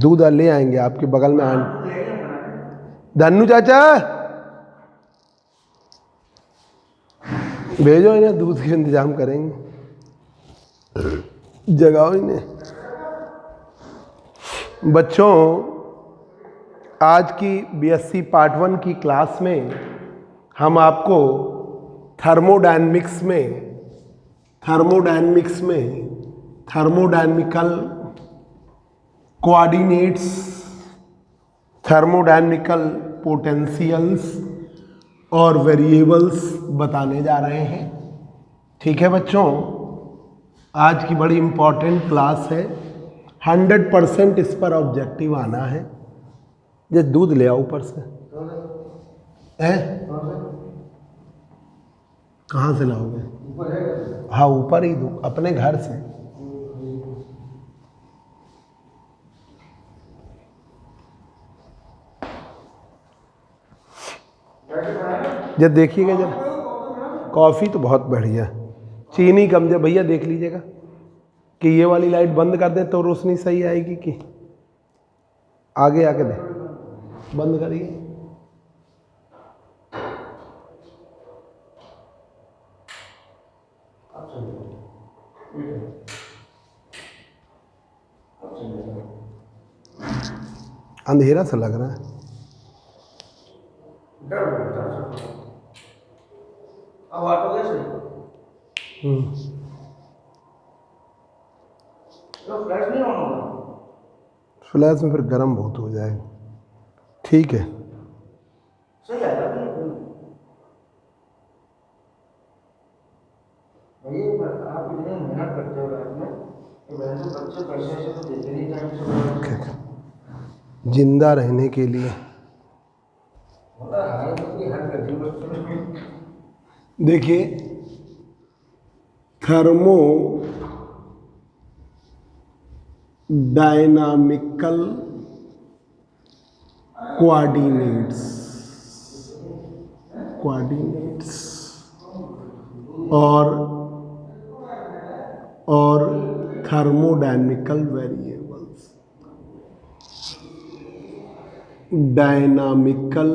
दूध ले आएंगे आपके बगल में धन्नू चाचा भेजो इन्हें, दूध के इंतजाम करेंगे, जगाओ इन्हें। बच्चों, आज की बीएससी पार्ट 1 की क्लास में हम आपको थर्मोडायनेमिकल कोऑर्डिनेट्स, थर्मोडायनेमिकल पोटेंशियल्स और वेरिएबल्स बताने जा रहे हैं। ठीक है बच्चों, आज की बड़ी इंपॉर्टेंट क्लास है, 100% इस पर ऑब्जेक्टिव आना है। ये दूध ले आओ ऊपर से। कहाँ से लाओगे? हाँ ऊपर ही दो, अपने घर से। जब देखिएगा, जब कॉफ़ी तो बहुत बढ़िया, चीनी कम, जब भैया देख लीजिएगा कि ये वाली लाइट बंद कर दे तो रोशनी सही आएगी कि आगे आके दे, बंद करिए। अंधेरा सा लग रहा है। फ्लैश में फिर गर्म बहुत हो जाएगा। ठीक है, जिंदा रहने के लिए देखिए, थर्मोडायनामिकल कोऑर्डिनेट्स और थर्मोडायनामिकल वेरिएबल्स, डायनामिकल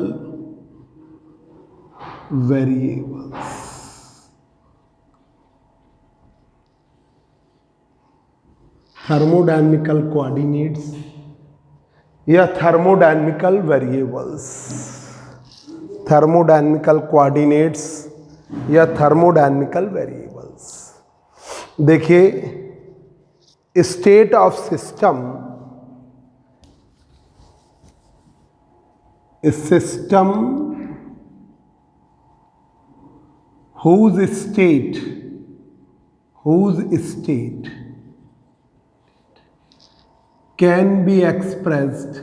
वेरिएबल्स, थर्मोडायनामिकल कोऑर्डिनेट्स या थर्मोडायनामिकल वेरिएबल्स, थर्मोडायनामिकल कोऑर्डिनेट्स या थर्मोडायनामिकल वेरिएबल्स। देखिए, state of system whose state can be expressed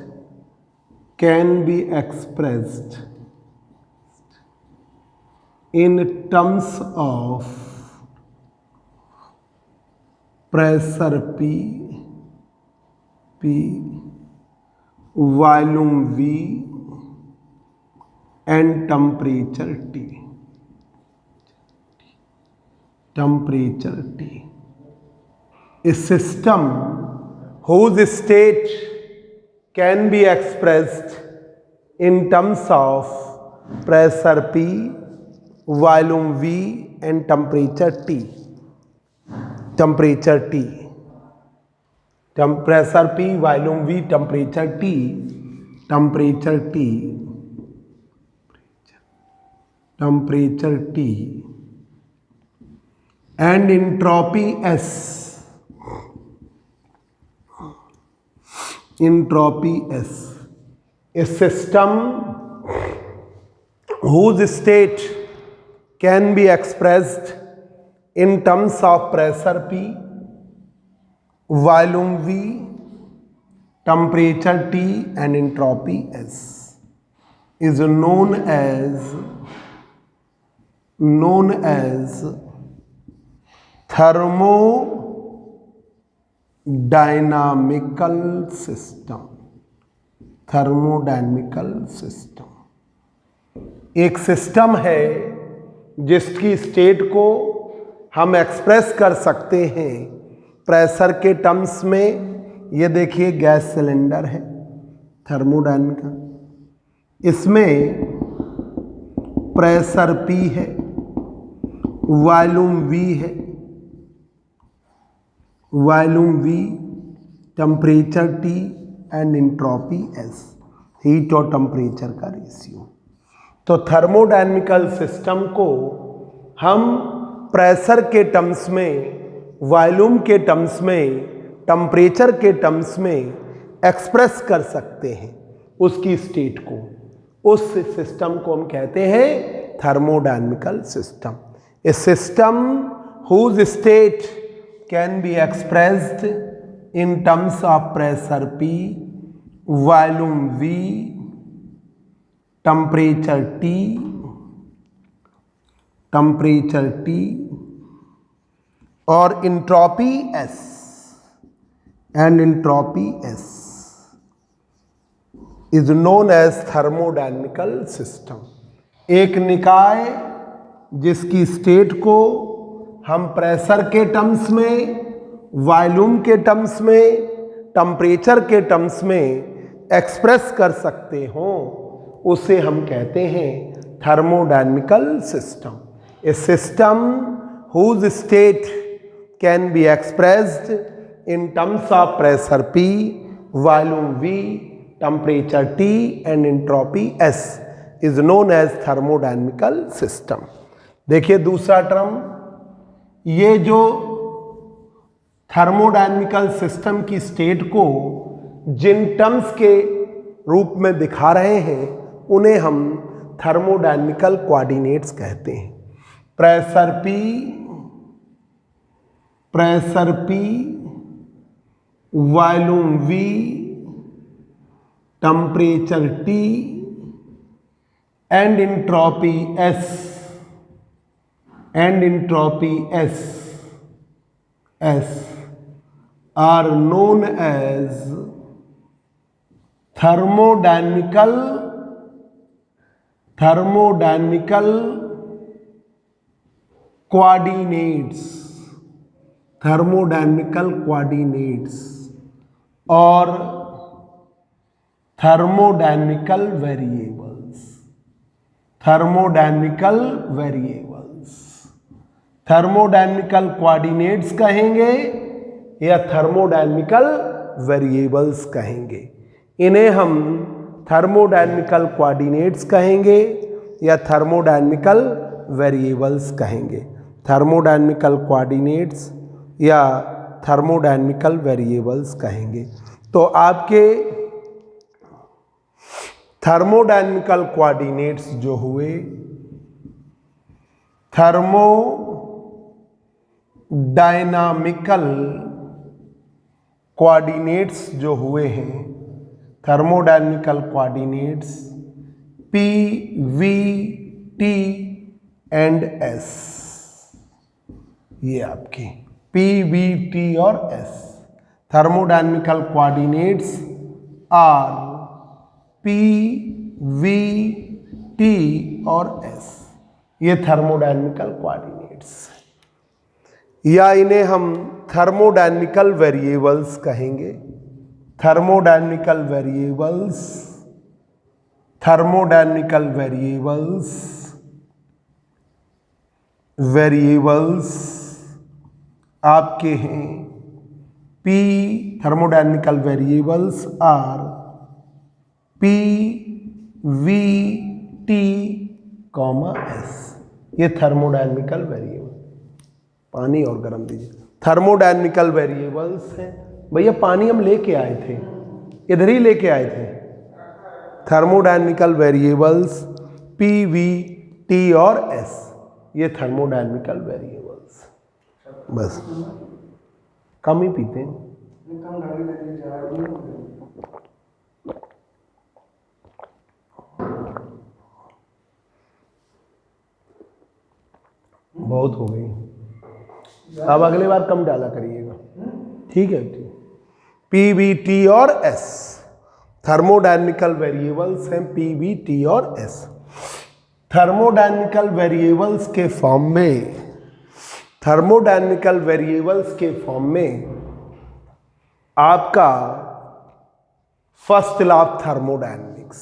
in terms of pressure P, volume V and temperature T. A system whose state can be expressed in terms of pressure P, volume V and temperature T. Pressure P, volume V, temperature T and entropy S. A system whose state can be expressed in terms of pressure P, volume V, temperature T and entropy S is known as thermodynamical system। एक system है जिसकी state को हम express कर सकते हैं pressure के terms में ये देखिए गैस सिलेंडर है थर्मोडायनामिकल, इसमें प्रेशर P है, वॉल्यूम V है, volume V, temperature T and entropy S, heat और टेम्परेचर का रेशियो। तो थर्मोडायनामिकल सिस्टम को हम प्रेशर के टर्म्स में, वॉल्यूम के टर्म्स में, टेम्परेचर के टर्म्स में एक्सप्रेस कर सकते हैं उसकी स्टेट को। उस सिस्टम को हम कहते हैं thermodynamical system. A system whose state can be expressed in terms of pressure P, volume V, temperature T और entropy S and entropy S is known as thermodynamical system। एक निकाय जिसकी स्टेट को हम प्रेशर के टर्म्स में, volume के terms में, टेम्परेचर के टर्म्स में एक्सप्रेस कर सकते हो, उसे हम कहते हैं thermodynamical system. A system whose state can be expressed in terms of pressure P, volume V, temperature T and entropy S is known as thermodynamical system। देखिए दूसरा टर्म, ये जो थर्मोडायनामिकल सिस्टम की स्टेट को जिन टर्म्स के रूप में दिखा रहे हैं उन्हें हम थर्मोडायनामिकल कोऑर्डिनेट्स कहते हैं। Pressure P, volume V, temperature T and entropy S are known as thermodynamical coordinates और थर्मोडायनामिकल वेरिएबल्स। थर्मोडायनामिकल कोऑर्डिनेट्स कहेंगे या थर्मोडायनामिकल वेरिएबल्स कहेंगे। इन्हें हम थर्मोडायनामिकल कोऑर्डिनेट्स कहेंगे या थर्मोडायनामिकल वेरिएबल्स कहेंगे। थर्मोडायनामिकल कोऑर्डिनेट्स या थर्मोडायनामिकल वेरिएबल्स कहेंगे। तो आपके थर्मोडायनामिकल कोऑर्डिनेट्स जो हुए, थर्मोडायनामिकल कोऑर्डिनेट्स जो हुए हैं, thermodynamical coordinates P, V, T and S, ये आपके P, V, T और S thermodynamical coordinates are P, V, T और S, ये थर्मोडायनामिकल कोऑर्डिनेट्स, या इन्हें हम थर्मोडायनामिकल वेरिएबल्स कहेंगे। थर्मोडायनामिकल वेरिएबल्स आपके हैं P, thermodynamical variables are P, V, T, S, ये थर्मोडायनामिकल वेरिएबल। पानी और गर्म दीजिए। थर्मोडायनामिकल वेरिएबल्स हैं भैया, पानी हम लेके आए थे, इधर ही लेके आए थे। थर्मोडायनामिकल वेरिएबल्स P, V, T और S, ये थर्मोडायनामिकल वेरिएबल्स। बस कम ही पीते हैं। बहुत हो गई, अब अगली बार कम डाला करिएगा, ठीक है। P, V, T और S थर्मोडायनामिकल वेरिएबल्स हैं, P, V, T और S। थर्मोडायनामिकल वेरिएबल्स के फॉर्म में आपका first law of thermodynamics,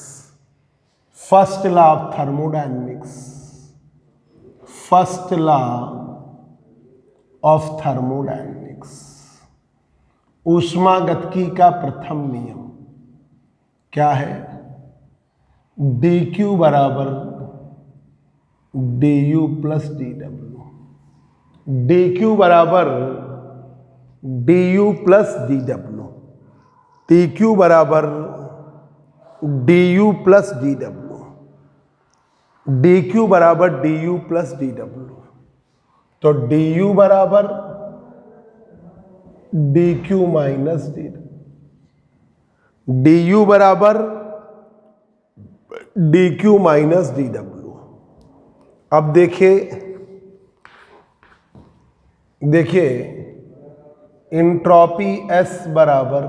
first law of thermodynamics, first law of thermodynamics, ऊष्मागतिकी का प्रथम नियम क्या है? dq बराबर du प्लस dw, dq बराबर du प्लस dw, dq बराबर du प्लस dw, dq बराबर du प्लस dw। तो du बराबर dq माइनस dw, du बराबर dq माइनस dw। अब देखिए इंट्रॉपी S बराबर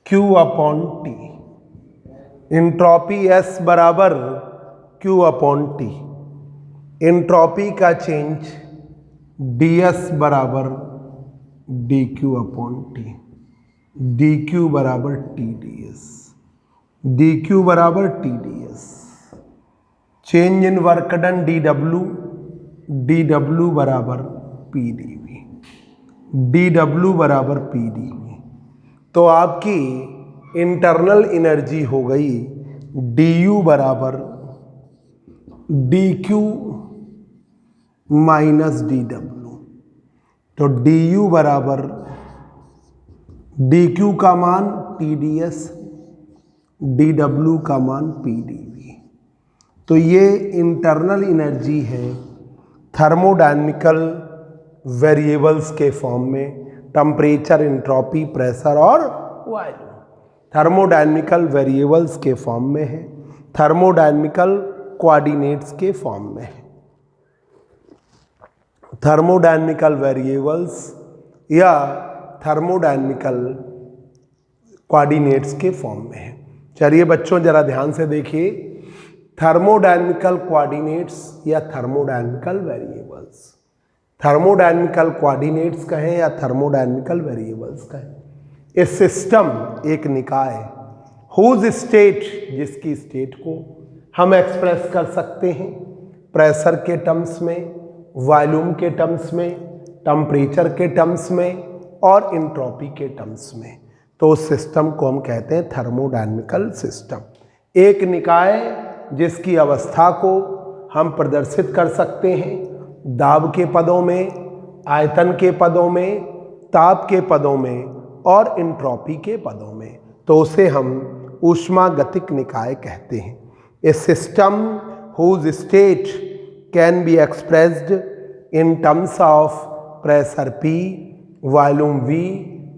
Q upon T, entropy S बराबर Q अपॉन T, इंट्रॉपी का चेंज ds बराबर dq अपॉन T, dq बराबर TdS, dq बराबर TdS, change in work done dw, dw बराबर pdv, dw बराबर pdv। तो आपकी इंटरनल एनर्जी हो गई du बराबर dq माइनस dw। तो du बराबर dq का मान TdS, dw का मान pdv। तो ये इंटरनल एनर्जी है थर्मोडायनेमिकल वेरिएबल्स के फॉर्म में, टेम्परेचर, एंट्रोपी, प्रेशर और वॉल्यूम, थर्मोडायनेमिकल वेरिएबल्स के फॉर्म में है, थर्मोडायनेमिकल कोऑर्डिनेट्स के फॉर्म में है, थर्मोडायनेमिकल वेरिएबल्स या थर्मोडायनेमिकल कोऑर्डिनेट्स के फॉर्म में है। चलिए बच्चों जरा ध्यान से देखिए, थर्मोडायनेमिकल कोऑर्डिनेट्स या थर्मोडायनेमिकल वेरिएबल्स, थर्मोडायनेमिकल कोऑर्डिनेट्स कहें या थर्मोडायनेमिकल वेरिएबल्स कहें, ए सिस्टम एक निकाय हुज स्टेट, जिसकी स्टेट को हम एक्सप्रेस कर सकते हैं प्रेशर के टर्म्स में, वॉल्यूम के टर्म्स में, टेम्परेचर के टर्म्स में और एंट्रोपी के टर्म्स में। तो उस सिस्टम को हम कहते हैं थर्मोडायनेमिकल सिस्टम। एक निकाय जिसकी अवस्था को हम प्रदर्शित कर सकते हैं दाब के पदों में, आयतन के पदों में, ताप के पदों में और एंट्रोपी के पदों में, तो उसे हम ऊष्मागतिक निकाय कहते हैं। A system whose state can be expressed in terms of pressure P, volume V,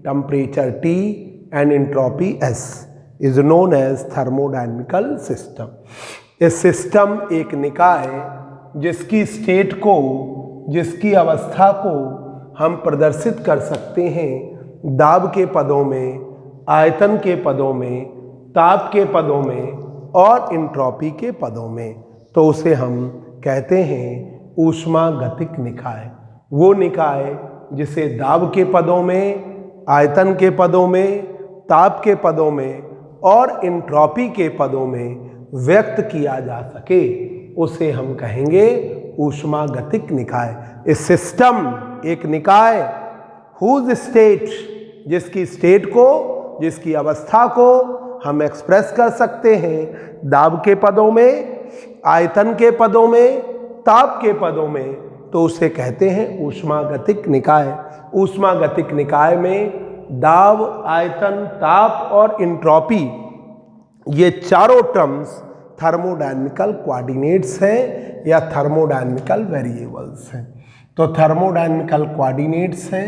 temperature T and entropy S is known as thermodynamical system. ये सिस्टम एक निकाय जिसकी स्टेट को, जिसकी अवस्था को हम प्रदर्शित कर सकते हैं दाब के पदों में, आयतन के पदों में, ताप के पदों में और एंट्रोपी के पदों में, तो उसे हम कहते हैं ऊष्मागतिक निकाय। वो निकाय जिसे दाब के पदों में, आयतन के पदों में, ताप के पदों में और एंट्रोपी के पदों में व्यक्त किया जा सके, उसे हम कहेंगे ऊष्मागतिक निकाय। इस सिस्टम एक निकाय हुज स्टेट, जिसकी स्टेट को, जिसकी अवस्था को हम एक्सप्रेस कर सकते हैं दाब के पदों में, आयतन के पदों में, ताप के पदों में, तो उसे कहते हैं ऊष्मागतिक निकाय। ऊष्मागतिक निकाय में दाब, आयतन, ताप और एंट्रोपी ये चारों टर्म्स थर्मोडायनेमिकल कोऑर्डिनेट्स हैं या थर्मोडायनेमिकल वेरिएबल्स हैं। तो थर्मोडायनेमिकल कोऑर्डिनेट्स हैं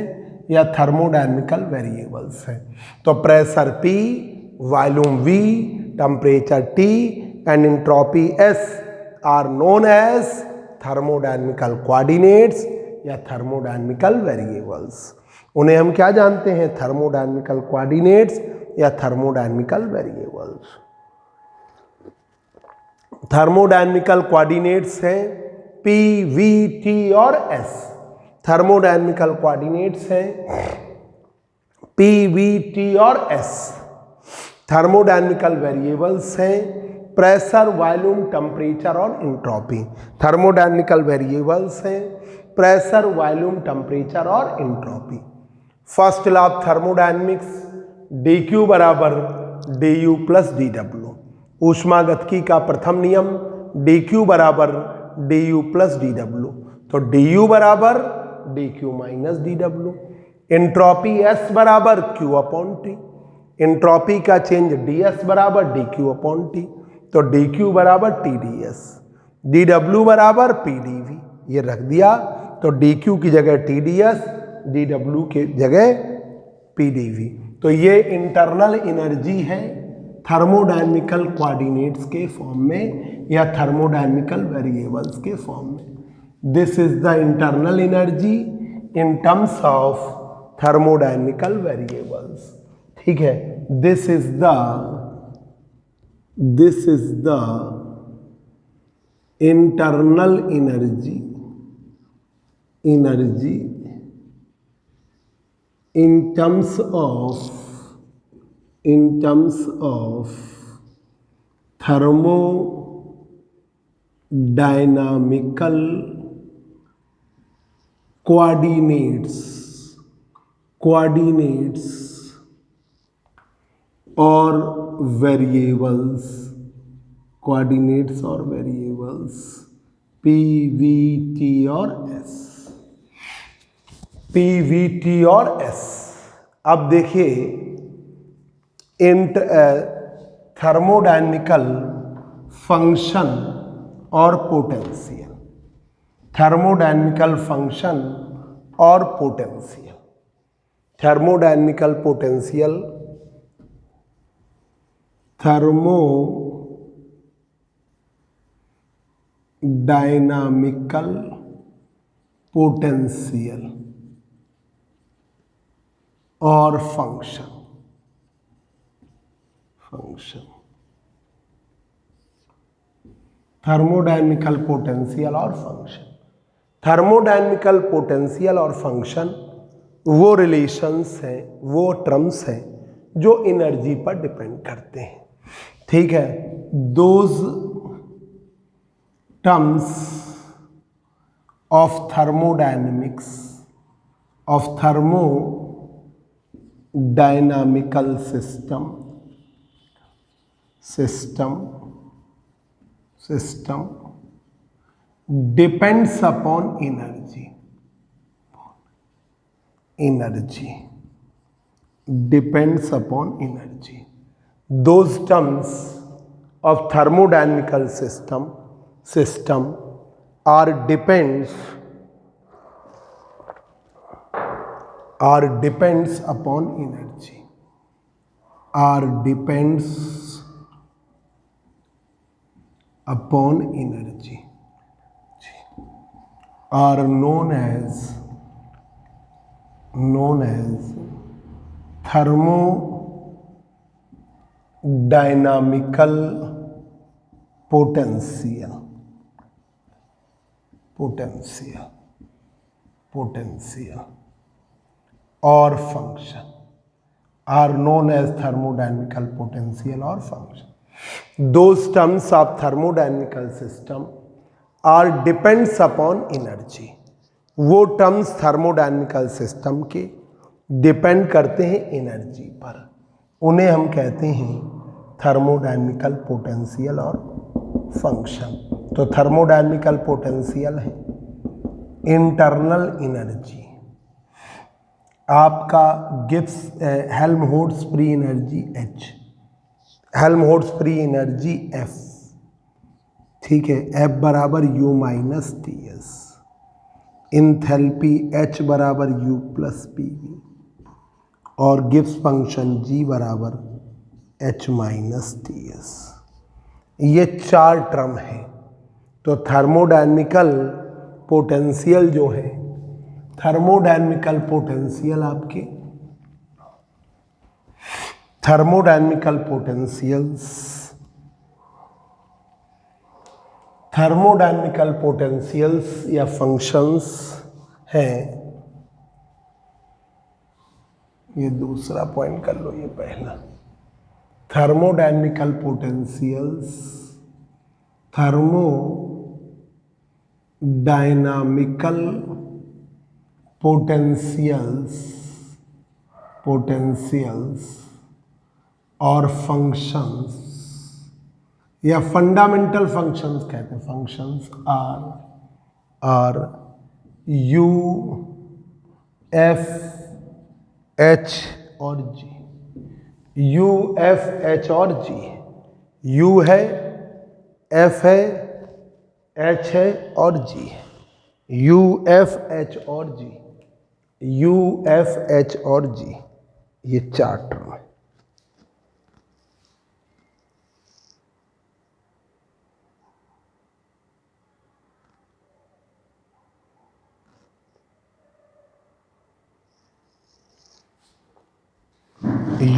या थर्मोडायनेमिकल वेरिएबल्स हैं। तो pressure P, volume V, temperature T and entropy S are known as thermodynamical coordinates या थर्मोडायनेमिकल वेरिएबल्स। उन्हें हम क्या जानते हैं? थर्मोडायनेमिकल कोऑर्डिनेट्स या थर्मोडायनेमिकल वेरिएबल्स। थर्मोडायनेमिकल कोऑर्डिनेट्स हैं P, V, T और S। थर्मोडायनेमिकल कोऑर्डिनेट्स हैं पी, वी, टी और एस थर्मोडायनेमिकल वेरिएबल्स हैं। प्रेशर, वॉल्यूम, टेम्परेचर और इंट्रॉपी थर्मोडायनेमिकल वेरिएबल्स हैं। प्रेशर, वॉल्यूम, टेम्परेचर और entropy. First law of thermodynamics, D Q बराबर D U plus D W. ऊष्मागतिकी का प्रथम नियम डी क्यू बराबर D U plus D W, तो डी यू बराबर D Q minus D W. Entropy S बराबर क्यू अपॉन टी, इंट्रॉपी का चेंज डी एस बराबर डी क्यू अपॉन टी, तो डी क्यू बराबर T D S, D W बराबर P D V, ये रख दिया, तो डी क्यू की जगह T D S, D W की जगह पी डी वी। तो ये इंटरनल एनर्जी है थर्मोडायनेमिकल कोऑर्डिनेट्स के फॉर्म में या थर्मोडायनेमिकल वेरिएबल्स के फॉर्म में। This is the internal energy in terms of thermodynamical variables. ठीक है, this is the internal energy in terms of thermodynamical coordinates or variables, P, V, T और S, P, V, T और S। अब देखिए thermodynamical function और potential, thermodynamical function और potential, thermodynamical potential, थर्मोडायनामिकल potential और function thermodynamical potential और function. Thermodynamical potential और function वो रिलेशंस हैं, वो टर्म्स हैं जो एनर्जी पर डिपेंड करते हैं। ठीक है, those terms of thermodynamics of thermodynamical system depends upon energy depends upon energy. Those terms of thermodynamical system are depends upon energy, are known as thermodynamical potential और function are known as thermodynamical potential और function. Those terms of thermodynamical system are depends upon energy. वो terms thermodynamical system के depend करते हैं energy पर, उन्हें हम कहते हैं थर्मोडायनेमिकल पोटेंशियल और फंक्शन। तो थर्मोडायनेमिकल पोटेंशियल है इंटरनल एनर्जी, आपका Gibbs Helmholtz free energy H, Helmholtz free energy F। ठीक है, F बराबर U minus T S, enthalpy H बराबर U प्लस पी वी और गिब्स फंक्शन G बराबर H माइनस टी एस। ये चार टर्म हैं। तो थर्मोडायनेमिकल पोटेंशियल जो है, थर्मोडायनेमिकल पोटेंशियल आपके थर्मोडायनेमिकल पोटेंशियल्स या फंक्शंस हैं ये दूसरा पॉइंट कर लो, ये पहला। थर्मोडायनेमिकल पोटेंशियल्स, थर्मोडायनामिकल पोटेंशियल्स और फंक्शंस या फंडामेंटल फंक्शंस कहते हैं, functions are U F H और जी। यू एफ एच और जी, यू है, एफ है, एच है और जी है। यू एफ एच और जी, यू एफ एच और जी, ये चार टर्म है।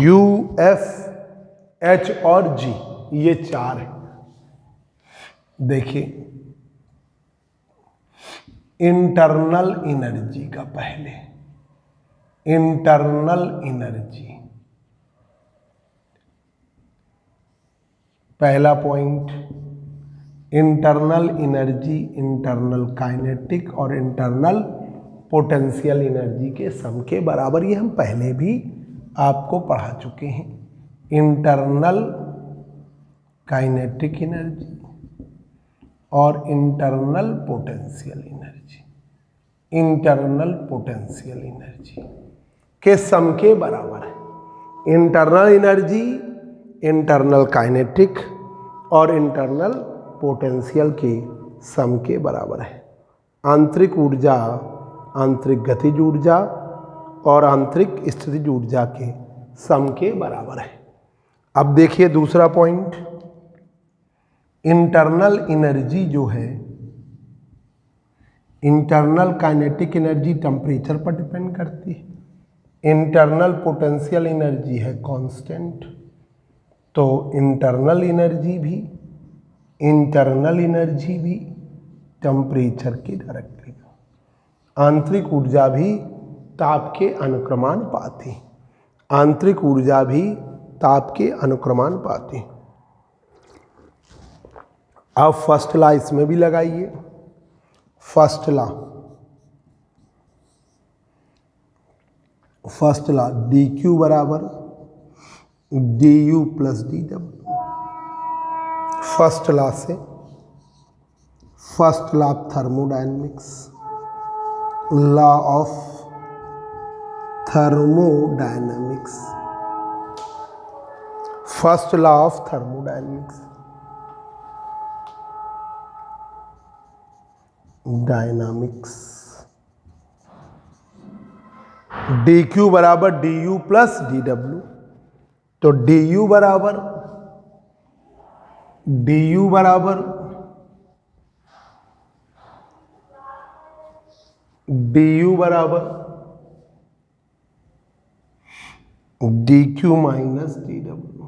यू एफ एच और जी, ये चार है। देखिए इंटरनल एनर्जी का पहले, इंटरनल एनर्जी पहला point, internal energy internal kinetic और इंटरनल पोटेंशियल एनर्जी के सम के बराबर। ये हम पहले भी आपको पढ़ा चुके हैं। इंटरनल काइनेटिक एनर्जी और internal potential energy, internal potential energy के सम के बराबर है। इंटरनल एनर्जी इंटरनल काइनेटिक और इंटरनल पोटेंशियल के सम के बराबर है। आंतरिक ऊर्जा आंतरिक गतिज ऊर्जा और आंतरिक स्थितिज ऊर्जा के सम के बराबर है। अब देखिए दूसरा पॉइंट, इंटरनल एनर्जी जो है, इंटरनल काइनेटिक एनर्जी टेम्परेचर पर डिपेंड करती है, इंटरनल पोटेंशियल एनर्जी है कांस्टेंट, तो इंटरनल एनर्जी भी टेम्परेचर के डायरेक्टली, आंतरिक ऊर्जा भी ताप के अनुक्रमानुपाती, आंतरिक ऊर्जा भी ताप के अनुक्रमानुपाती। अब फर्स्ट लॉ इसमें भी लगाइए। फर्स्ट लॉ डी क्यू बराबर D U plus D W. First law से, first law of thermodynamics, law of thermodynamics, first law of thermodynamics, dynamics, D Q बराबर D U plus D W. तो D U बराबर D Q minus D W.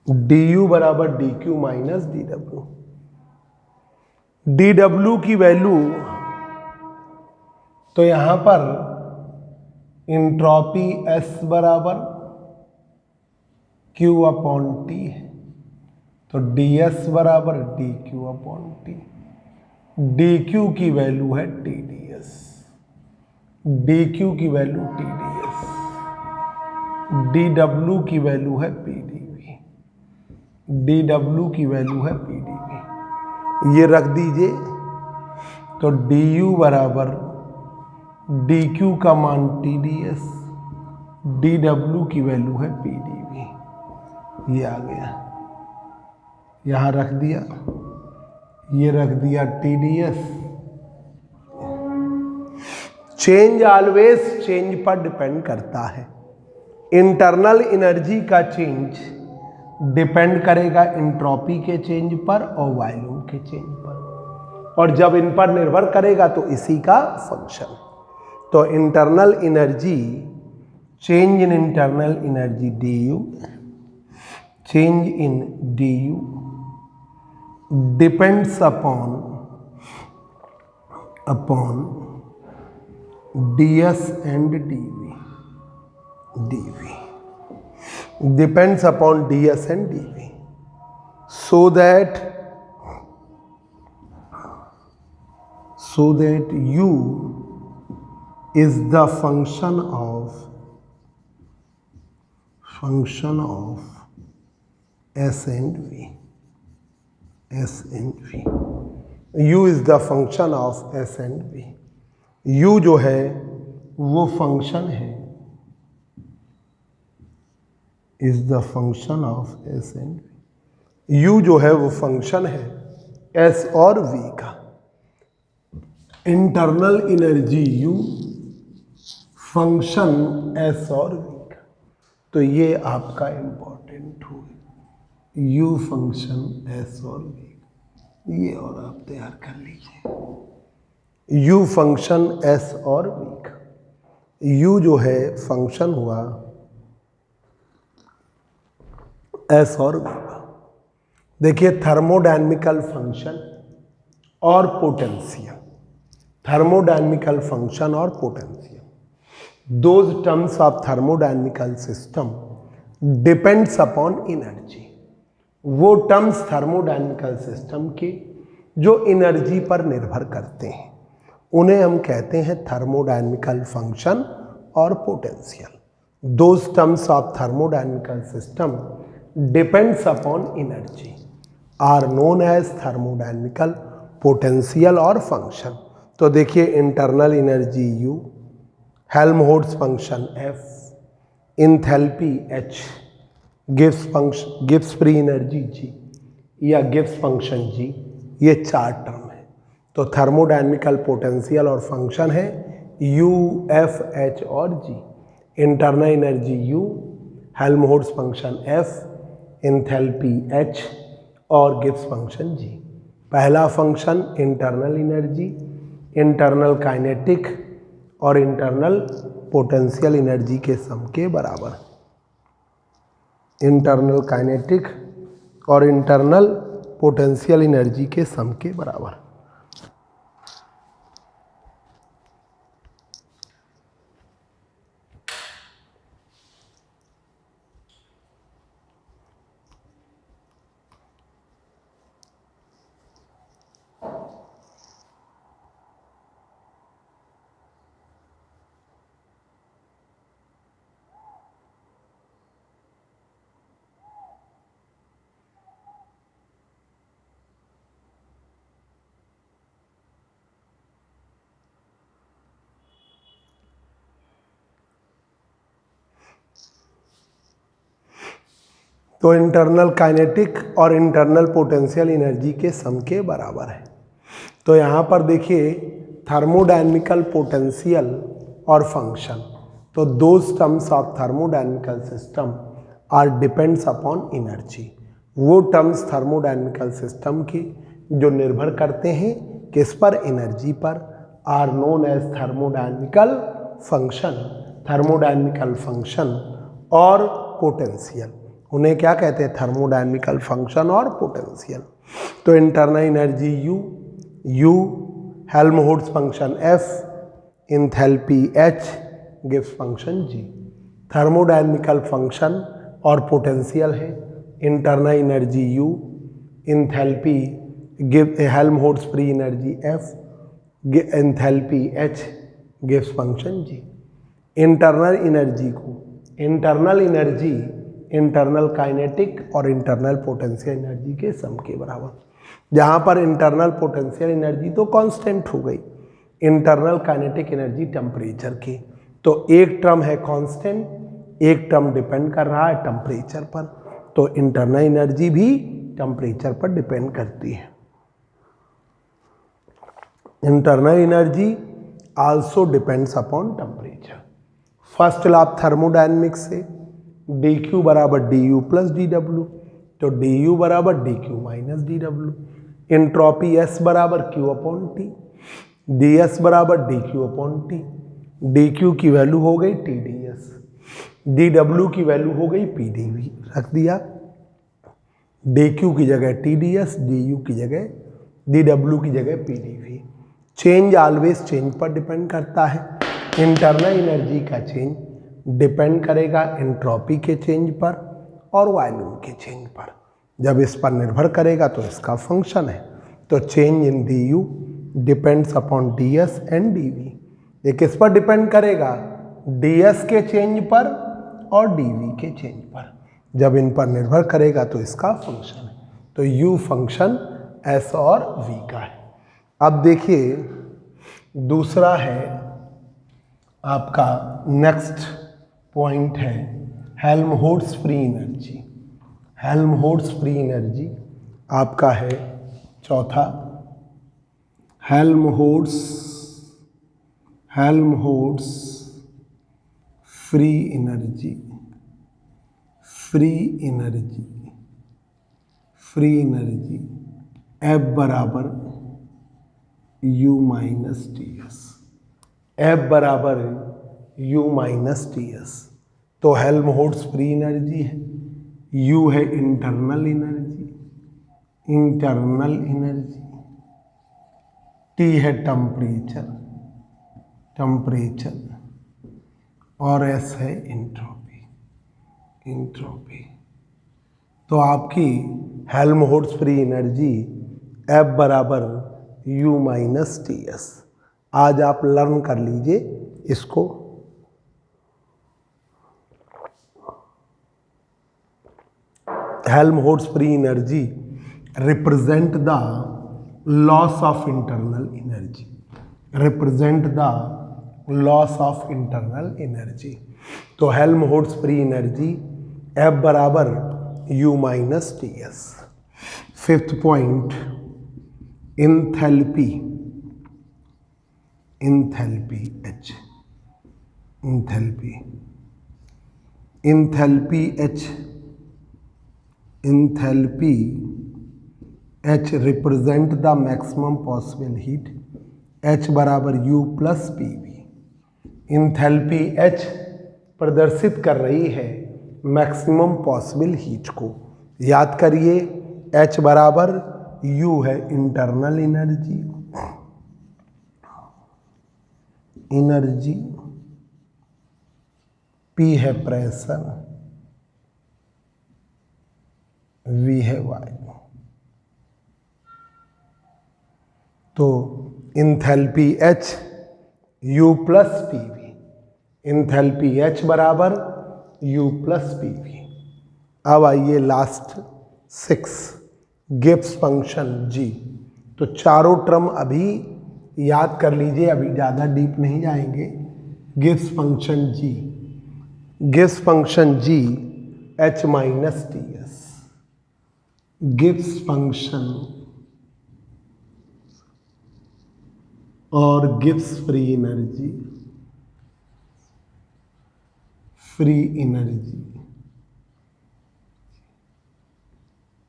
D U बराबर D Q minus D W. D W की value तो यहां पर entropy S बराबर Q upon T है, तो डी एस बराबर D Q upon T. D Q की वैल्यू है T D S, D Q की value T D S, D W की वैल्यू है P D V, D W की वैल्यू है पी डी वी। ये रख दीजिए, तो डी यू बराबर डी क्यू का मान T D S, D W की वैल्यू है पी डी वी। ये आ गया, यहाँ रख दिया, ये रख दिया T D S. Change always change पर डिपेंड करता है। इंटरनल एनर्जी का चेंज डिपेंड करेगा इंट्रॉपी के चेंज पर और वॉल्यूम के चेंज पर, और जब इन पर निर्भर करेगा तो इसी का फंक्शन। तो internal energy, change in internal energy D you, change in D U depends upon upon ds and dv depends upon ds and dv, so that u is the function of s and v. u is the function of s and v. u जो है वो function है, is the function of S and V. u जो है वो function है s और v का. Internal energy u, function s और v का. तो ये आपका इंपॉर्टेंट हो, u फंक्शन s और v. ये और आप तैयार कर लीजिए, u फंक्शन s और v का. u जो है फंक्शन हुआ s और v का. देखिए थर्मोडायनेमिकल फंक्शन और पोटेंशियल, थर्मोडायनेमिकल फंक्शन और potential, those terms of thermodynamical system depends upon energy. वो टर्म्स थर्मोडायनेमिकल सिस्टम के जो एनर्जी पर निर्भर करते हैं उन्हें हम कहते हैं थर्मोडायनेमिकल फंक्शन और potential. Those terms of thermodynamical system depends upon energy are known as thermodynamical, potential और फंक्शन. तो देखिए internal energy U, Helmholtz function F, enthalpy H, Gibbs free energy G या गिब्स फंक्शन G, ये चार term है. तो thermodynamical, potential और function है U, F, H और G. Internal energy U, Helmholtz function F, enthalpy H और Gibbs function G. पहला function internal energy, internal kinetic और इंटरनल पोटेंशियल एनर्जी के सम के बराबर. इंटरनल काइनेटिक और इंटरनल पोटेंशियल एनर्जी के सम के बराबर. तो इंटरनल काइनेटिक और इंटरनल पोटेंशियल एनर्जी के सम के बराबर है. तो यहाँ पर देखिए थर्मोडायनेमिकल, पोटेंशियल और फंक्शन, तो those terms of thermodynamical system are depends upon energy. वो टर्म्स थर्मोडायनेमिकल सिस्टम की जो निर्भर करते हैं किस पर, एनर्जी पर, are known as thermodynamical function, thermodynamical function और पोटेंशियल. उन्हें क्या कहते हैं, थर्मोडायनेमिकल फंक्शन और पोटेंशियल. तो internal energy U, Helmholtz function F, enthalpy H, Gibbs function G. Thermodynamical function और पोटेंशियल है internal energy U, enthalpy Helmholtz free energy F, enthalpy H, Gibbs function G. Internal energy को, internal energy internal kinetic और internal potential energy के sum के बराबर. जहाँ पर internal potential energy तो कांस्टेंट हो गई, इंटरनल काइनेटिक एनर्जी टेम्परेचर की. तो एक टर्म है कांस्टेंट, एक टर्म डिपेंड कर रहा है टेम्परेचर पर. तो इंटरनल एनर्जी भी टेम्परेचर पर डिपेंड करती है. Internal energy also depends upon temperature. First law of thermodynamics से dq बराबर du प्लस dw, तो du बराबर dq minus dw. Entropy S बराबर q अपॉन t, ds बराबर dq अपॉन t. dq की वैल्यू हो गई TdS, dw की वैल्यू हो गई PdV. रख दिया, dq की जगह TdS, du की जगह, dw की जगह PdV. चेंज ऑलवेज चेंज पर डिपेंड करता है। इंटरनल एनर्जी का चेंज डिपेंड करेगा एंट्रोपी के चेंज पर और वॉल्यूम के चेंज पर। जब इस पर निर्भर करेगा तो इसका फंक्शन है। तो change in D U depends upon D S and D V. ये किस पर डिपेंड करेगा? डी एस के चेंज पर और डी वी के चेंज पर। जब इन पर निर्भर करेगा तो इसका फंक्शन है। तो यू फंक्शन एस और वी का है। अब देखिए दूसरा है आपका नेक्स्ट पॉइंट है Helmholtz free energy. Helmholtz free energy आपका है चौथा। Helmholtz free energy, free energy F बराबर U minus T S. F बराबर U माइनस टी एस। तो हेल्महोल्ट्ज़ फ्री एनर्जी है, U है इंटरनल एनर्जी, T है टेम्परेचर और S है एंट्रोपी। तो आपकी हेल्महोल्ट्ज़ फ्री एनर्जी F बराबर U माइनस टी एस। आज आप लर्न कर लीजिए इसको। Helmholtz free energy represent the loss of internal energy. तो हेल्महोल्ट्ज़ फ्री एनर्जी F बराबर U minus T S. Fifth point enthalpy H represent the maximum possible heat. H बराबर U plus P V. Enthalpy H प्रदर्शित कर रही है maximum possible heat को। याद करिए H बराबर U है इंटरनल एनर्जी, P है प्रेशर, V है वायु। तो enthalpy H U plus P V. Enthalpy H बराबर U प्लस पी वी। अब आइए लास्ट 6 गिब्स फंक्शन G। तो चारों टर्म अभी याद कर लीजिए, अभी ज़्यादा डीप नहीं जाएंगे। Gibbs function G H minus T S. Gibbs function और गिब्स फ्री एनर्जी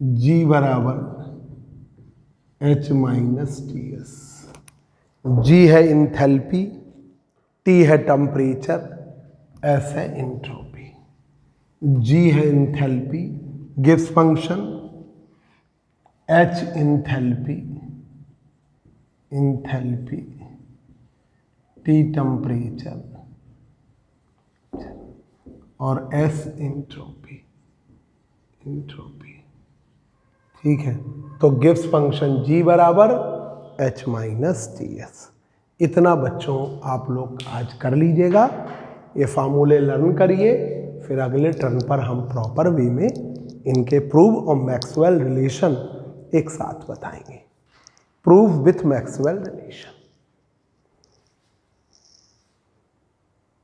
G बराबर H minus T S. G है इंथैल्पी, T है टेम्परेचर, S है एंट्रोपी। G है enthalpy, Gibbs function, H enthalpy, T temperature और S entropy. ठीक है, तो गिब्स फंक्शन G बराबर H माइनस टी एस। इतना बच्चों आप लोग आज कर लीजिएगा। ये फार्मूले लर्न करिए, फिर अगले टर्न पर हम प्रॉपर वे में इनके प्रूव और मैक्सवेल रिलेशन एक साथ बताएंगे। Prove with Maxwell relation.